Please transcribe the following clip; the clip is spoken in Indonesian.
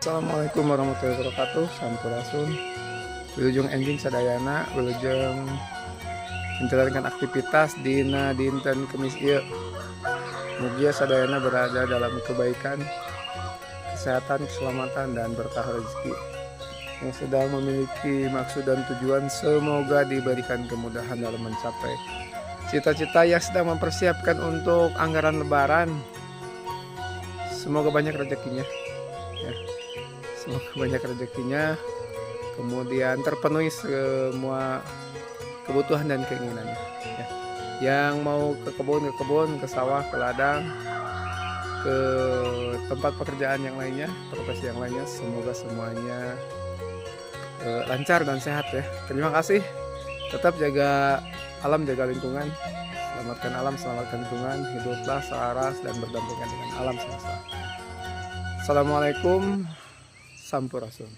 Assalamualaikum warahmatullahi wabarakatuh. Sampurasun. Wilujeng enjing sadayana, wilujeng menjalankan aktivitas dina dinten Kemis ieu. Mugia sadayana berada dalam kebaikan, kesehatan, keselamatan, dan berkah rezeki. Yang sedang memiliki maksud dan tujuan semoga diberikan kemudahan dalam mencapai cita-cita. Yang sedang mempersiapkan untuk anggaran lebaran, semoga banyak rezekinya ya. Semoga banyak rezekinya, kemudian terpenuhi semua kebutuhan dan keinginannya ya. Yang mau ke kebun, ke sawah, ke ladang, ke tempat pekerjaan yang lainnya, profesi yang lainnya, semoga semuanya lancar dan sehat ya. Terima kasih. Tetap jaga alam, jaga lingkungan. Selamatkan alam, selamatkan lingkungan. Hiduplah selaras dan berdampingan dengan alam semesta. Assalamualaikum. Sampurasun.